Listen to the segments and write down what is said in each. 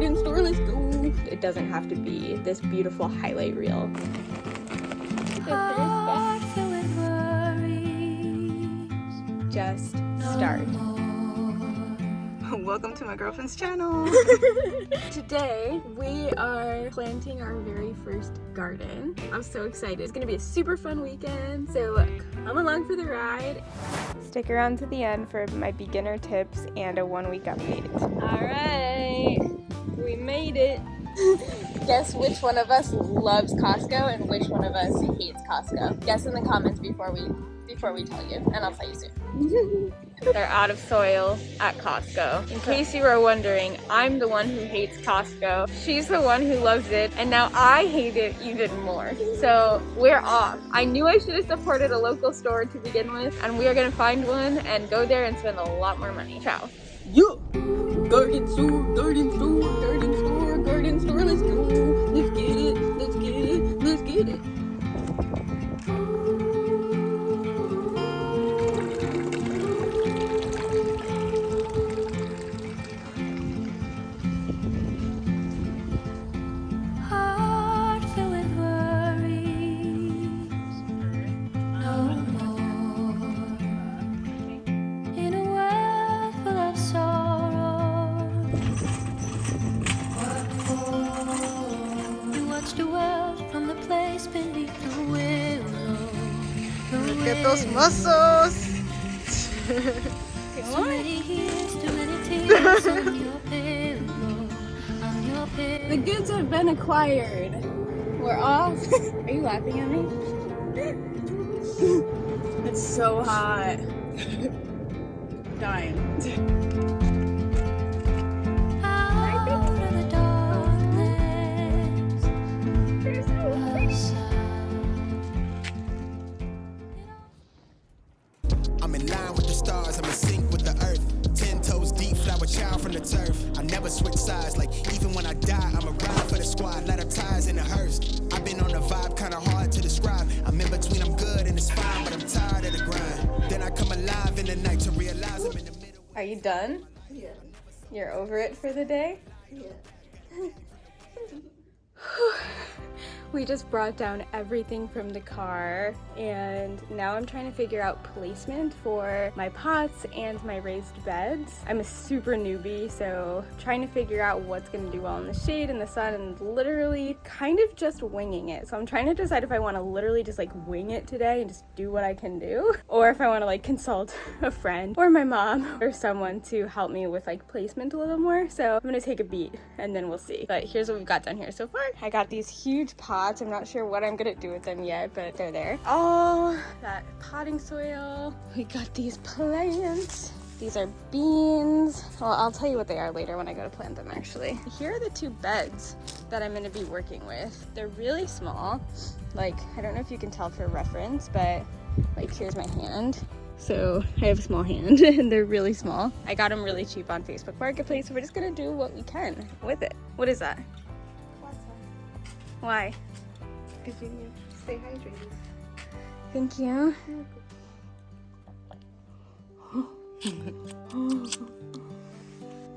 garden store, let's go. It doesn't have to be this beautiful highlight reel. Just start. Welcome to my girlfriend's channel. Today we are planting our very first garden. I'm so excited. It's gonna be a super fun weekend, so come along for the ride. Stick around to the end for my beginner tips and a 1-week update. All right, we made it. Guess which one of us loves Costco and which one of us hates Costco. Guess in the comments before we tell you, and I'll tell you soon. They're out of soil at Costco. In case you were wondering, I'm the one who hates Costco. She's the one who loves it, and now I hate it even more. So we're off. I knew I should have supported a local store to begin with, and we are gonna find one and go there and spend a lot more money. Ciao. Yo! Garden store, garden store, garden store, garden store, let's go. Let's get it, let's get it, let's get it. Look at those muscles! Come on. The goods have been acquired. We're off. Are you laughing at me? It's so hot. Dying. I'm in line with the stars, I'm in sync with the earth. 10 toes deep, flower child from the turf. I never switch sides, like even when I die, I'm a ride for the squad, let her ties in a hearse. I've been on a vibe, kinda hard to describe. I'm in between, I'm good and it's fine, but I'm tired of the grind. Then I come alive in the night to realize I'm in the middle. Are you done? Yeah. You're over it for the day? Yeah. We just brought down everything from the car, and now I'm trying to figure out placement for my pots and my raised beds. I'm a super newbie, so trying to figure out what's gonna do well in the shade and the sun, and literally kind of just winging it. So I'm trying to decide if I want to literally just like wing it today and just do what I can do, or if I want to like consult a friend or my mom or someone to help me with like placement a little more. So I'm gonna take a beat and then we'll see. But here's what we've got done here so far. I got these huge pots. I'm not sure what I'm gonna do with them yet, but they're there. All that potting soil. We got these plants. These are beans. Well, I'll tell you what they are later when I go to plant them, actually. Here are the 2 beds that I'm gonna be working with. They're really small. Like, I don't know if you can tell for reference, but like, here's my hand. So I have a small hand and they're really small. I got them really cheap on Facebook Marketplace, so we're just gonna do what we can with it. What is that? Why? Because you need to stay hydrated. Thank you.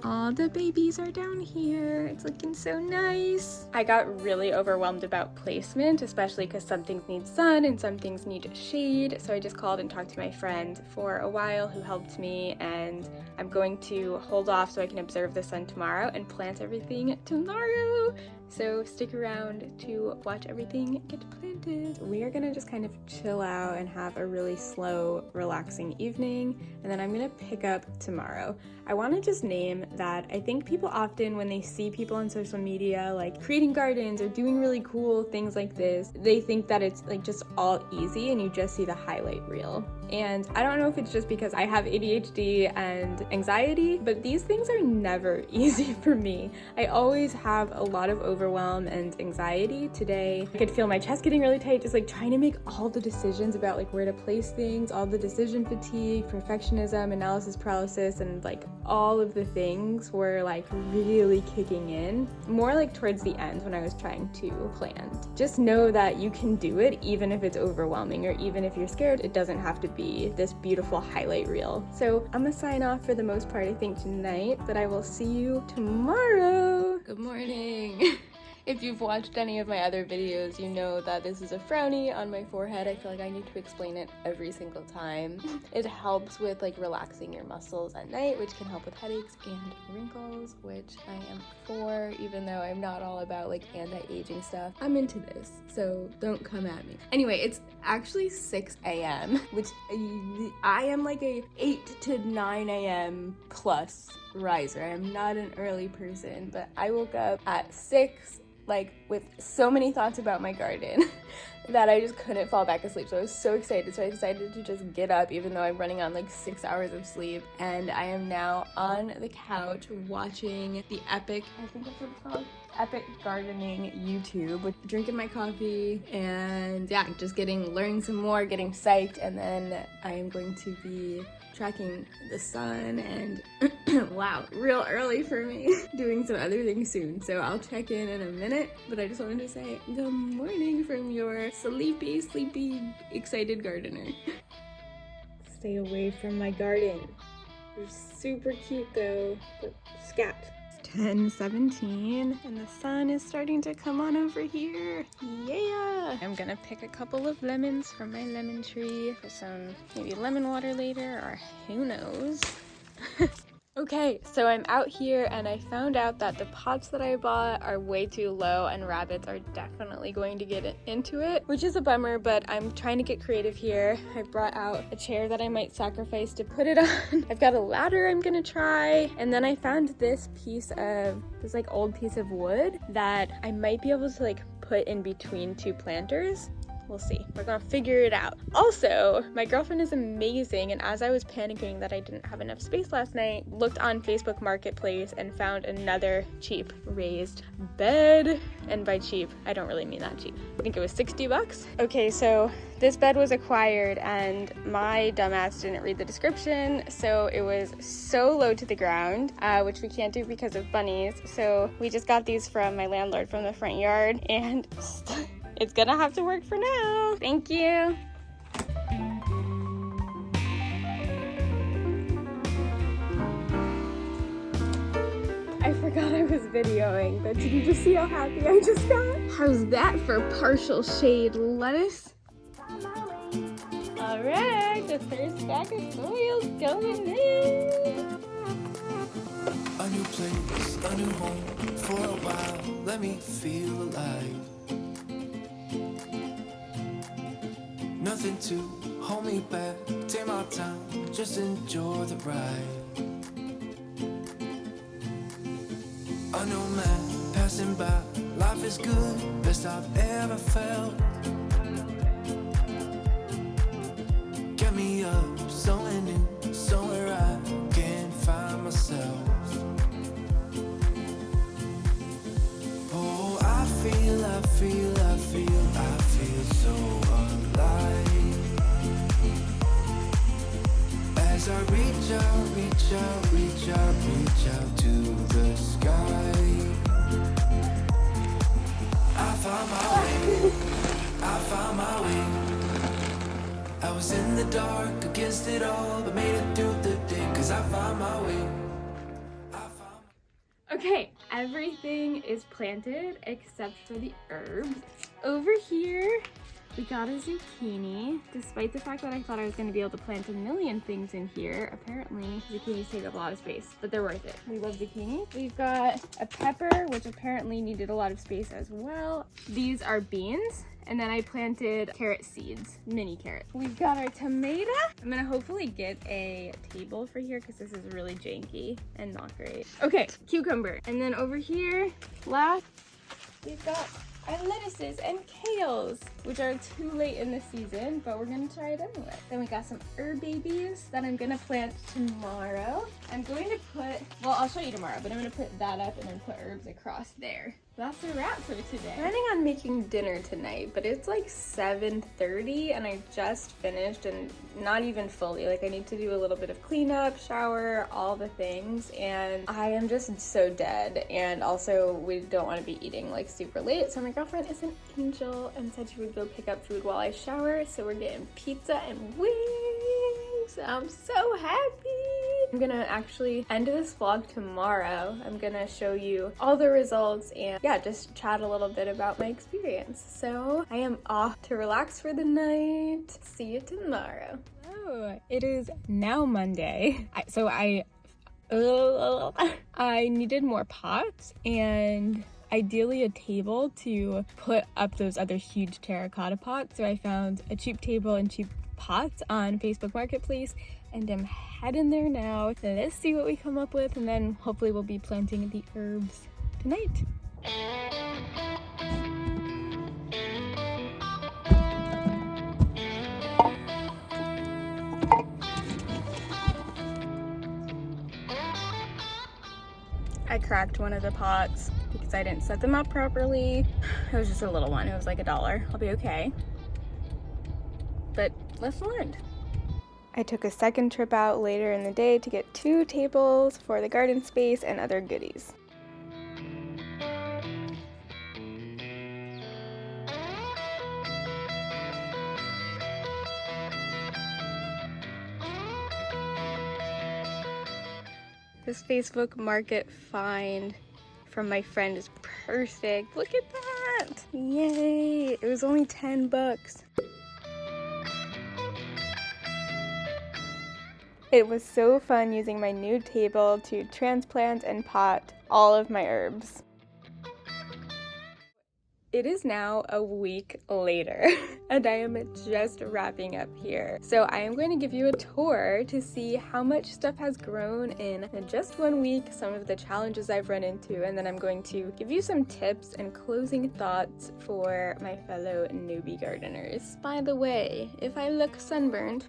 All the babies are down here. It's looking so nice. I got really overwhelmed about placement, especially because some things need sun and some things need shade. So I just called and talked to my friend for a while who helped me, and I'm going to hold off so I can observe the sun tomorrow and plant everything tomorrow. So stick around to watch everything get planted. We are gonna just kind of chill out and have a really slow, relaxing evening, and then I'm gonna pick up tomorrow. I wanna just name that I think people often, when they see people on social media like creating gardens or doing really cool things like this, they think that it's like just all easy and you just see the highlight reel. And I don't know if it's just because I have ADHD and anxiety, but these things are never easy for me. I always have a lot of overwhelm and anxiety. Today, I could feel my chest getting really tight, just like trying to make all the decisions about like where to place things, all the decision fatigue, perfectionism, analysis paralysis, and like all of the things were like really kicking in, more like towards the end when I was trying to plan. Just know that you can do it even if it's overwhelming, or even if you're scared. It doesn't have to be this beautiful highlight reel. So I'm gonna sign off for the most part, I think, tonight, but I will see you tomorrow. Good morning. If you've watched any of my other videos, you know that this is a frowny on my forehead. I feel like I need to explain it every single time. It helps with like relaxing your muscles at night, which can help with headaches and wrinkles, which I am for, even though I'm not all about like anti-aging stuff. I'm into this, so don't come at me. Anyway, it's actually 6 a.m., which I am like a 8 to 9 a.m. plus riser. I am not an early person, but I woke up at 6, like with so many thoughts about my garden that I just couldn't fall back asleep. So I was so excited. So I decided to just get up, even though I'm running on like 6 hours of sleep. And I am now on the couch watching the epic, I think that's what it's called, epic gardening YouTube, with drinking my coffee and yeah, just learning some more, getting psyched. And then I am going to be tracking the sun and wow, real early for me, doing some other things soon. So I'll check in a minute, but I just wanted to say good morning from your sleepy, excited gardener. Stay away from my garden. They're super cute though, but scat. 10:17 and the sun is starting to come on over here. Yeah! I'm gonna pick a couple of lemons from my lemon tree for some maybe lemon water later, or who knows. Okay, so I'm out here and I found out that the pots that I bought are way too low and rabbits are definitely going to get into it, which is a bummer, but I'm trying to get creative here. I brought out a chair that I might sacrifice to put it on. I've got a ladder I'm gonna try, and then I found this like old piece of wood that I might be able to like put in between two planters. We'll see. We're gonna figure it out. Also, my girlfriend is amazing, and as I was panicking that I didn't have enough space last night, looked on Facebook Marketplace and found another cheap raised bed. And by cheap, I don't really mean that cheap. I think it was $60. Okay, so this bed was acquired and my dumbass didn't read the description, so it was so low to the ground, which we can't do because of bunnies. So we just got these from my landlord from the front yard, and it's gonna have to work for now. Thank you. I forgot I was videoing, but did you just see how happy I just got? How's that for partial shade lettuce? All right, the first bag of soil's going in. A new place, a new home for a while. Let me feel alive. Nothing to hold me back. Take my time, just enjoy the ride. A new man passing by. Life is good, best I've ever felt. Get me up, somewhere new, somewhere I can find myself. Oh, I feel so alive. As I reach out to the sky. I found my way. I was in the dark against it all, but made it through the day, 'cause I found my way. Okay, everything is planted except for the herbs. Over here, we got a zucchini. Despite the fact that I thought I was going to be able to plant a million things in here, apparently zucchinis take up a lot of space, but they're worth it. We love zucchini. We've got a pepper, which apparently needed a lot of space as well. These are beans. And then I planted carrot seeds, mini carrots. We've got our tomato. I'm gonna hopefully get a table for here because this is really janky and not great. Okay, cucumber. And then over here, last, we've got our lettuces and kales, which are too late in the season, but we're gonna try it anyway. Then we got some herb babies that I'm gonna plant tomorrow. I'm going to put, well, I'll show you tomorrow, but I'm gonna put that up and then put herbs across there. That's a wrap for today. I'm planning on making dinner tonight, but it's like 7:30 and I just finished, and not even fully. Like, I need to do a little bit of cleanup, shower, all the things, and I am just so dead. And also, we don't want to be eating like super late, so my girlfriend is an angel and said she would go pick up food while I shower, so we're getting pizza and wings. I'm so happy. I'm gonna actually end this vlog tomorrow. I'm gonna show you all the results and yeah, just chat a little bit about my experience. So I am off to relax for the night. See you tomorrow. Oh, it is now Monday. I needed more pots and ideally a table to put up those other huge terracotta pots. So I found a cheap table and cheap pots on Facebook Marketplace and I'm heading there now. So let's see what we come up with and then hopefully we'll be planting the herbs tonight. I cracked one of the pots because I didn't set them up properly. It was just a little one. It was like $1. I'll be okay. But lesson learned. I took a second trip out later in the day to get 2 tables for the garden space and other goodies. This Facebook Market find from my friend is perfect. Look at that! Yay! It was only 10 bucks. It was so fun using my new table to transplant and pot all of my herbs. It is now a week later and I am just wrapping up here. So I am going to give you a tour to see how much stuff has grown in just 1 week, some of the challenges I've run into, and then I'm going to give you some tips and closing thoughts for my fellow newbie gardeners. By the way, if I look sunburned,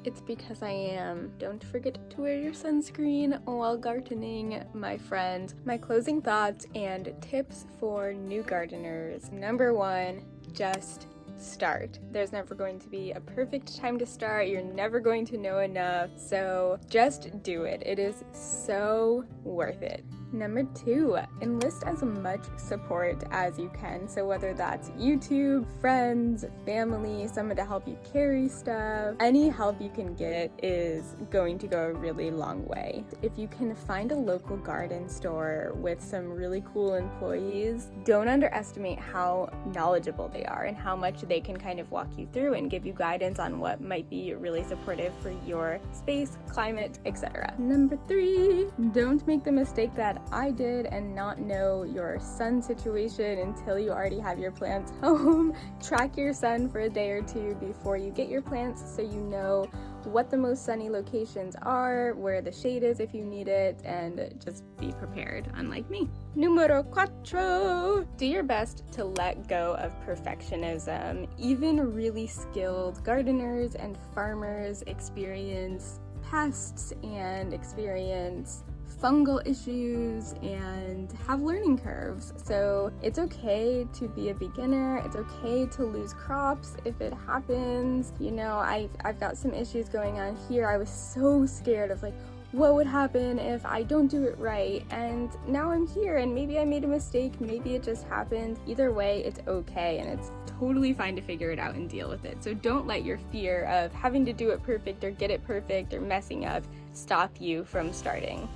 it's because I am. Don't forget to wear your sunscreen while gardening, my friends. My closing thoughts and tips for new gardeners. Number 1, just start. There's never going to be a perfect time to start. You're never going to know enough. So just do it. It is so worth it. Number 2, enlist as much support as you can. So whether that's YouTube, friends, family, someone to help you carry stuff, any help you can get is going to go a really long way. If you can find a local garden store with some really cool employees, don't underestimate how knowledgeable they are and how much they can kind of walk you through and give you guidance on what might be really supportive for your space, climate, etc. Number 3, don't make the mistake that I did and not know your sun situation until you already have your plants home. Track your sun for a day or 2 before you get your plants so you know what the most sunny locations are, where the shade is if you need it, and just be prepared, unlike me. Numero 4, do your best to let go of perfectionism. Even really skilled gardeners and farmers experience pests and experience fungal issues and have learning curves. So it's okay to be a beginner. It's okay to lose crops if it happens. You know, I've got some issues going on here. I was so scared of like, what would happen if I don't do it right? And now I'm here and maybe I made a mistake. Maybe it just happened. Either way, it's okay and it's totally fine to figure it out and deal with it. So don't let your fear of having to do it perfect or get it perfect or messing up stop you from starting.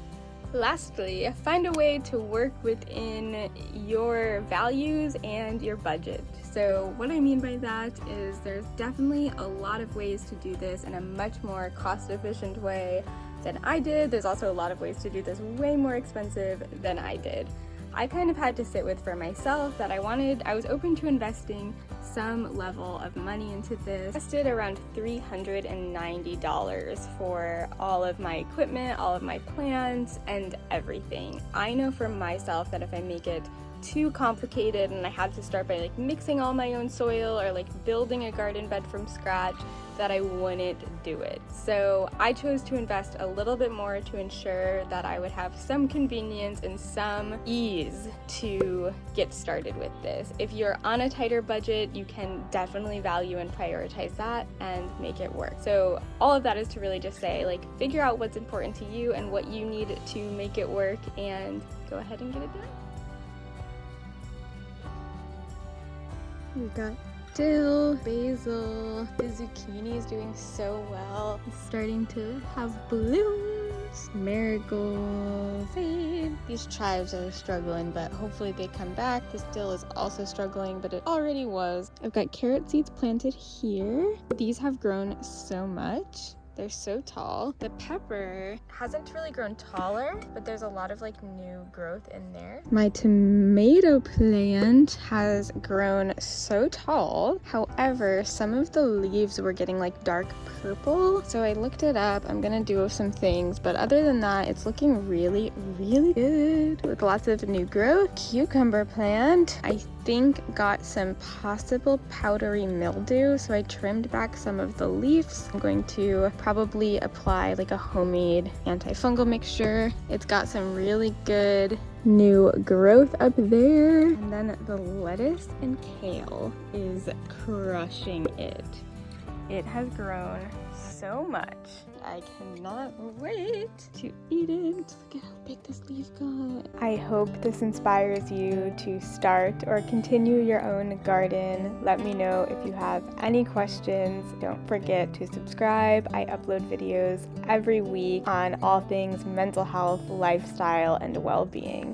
Lastly, find a way to work within your values and your budget. So what I mean by that is there's definitely a lot of ways to do this in a much more cost-efficient way than I did. There's also a lot of ways to do this way more expensive than I did. I kind of had to sit with for myself that I was open to investing some level of money into this. I invested around $390 for all of my equipment, all of my plants, and everything. I know for myself that if I make it too complicated and I had to start by like mixing all my own soil or like building a garden bed from scratch, that I wouldn't do it. So I chose to invest a little bit more to ensure that I would have some convenience and some ease to get started with this. If you're on a tighter budget, you can definitely value and prioritize that and make it work. So all of that is to really just say, like, figure out what's important to you and what you need to make it work and go ahead and get it done. We've got dill, basil. The zucchini is doing so well. It's starting to have blooms. Marigolds. These chives are struggling, but hopefully they come back. This dill is also struggling, but it already was. I've got carrot seeds planted here. These have grown so much. They're so tall. The pepper hasn't really grown taller, but there's a lot of like new growth in there. My tomato plant has grown so tall. However, some of the leaves were getting like dark purple. So I looked it up. I'm gonna do some things, but other than that, it's looking really, really good with lots of new growth. Cucumber plant, I think got some possible powdery mildew, so I trimmed back some of the leaves. I'm going to probably apply like a homemade antifungal mixture. It's got some really good new growth up there. And then the lettuce and kale is crushing it. It has grown so much. I cannot wait to eat it. Look at how big this leaf got. I hope this inspires you to start or continue your own garden. Let me know if you have any questions. Don't forget to subscribe. I upload videos every week on all things mental health, lifestyle, and well-being.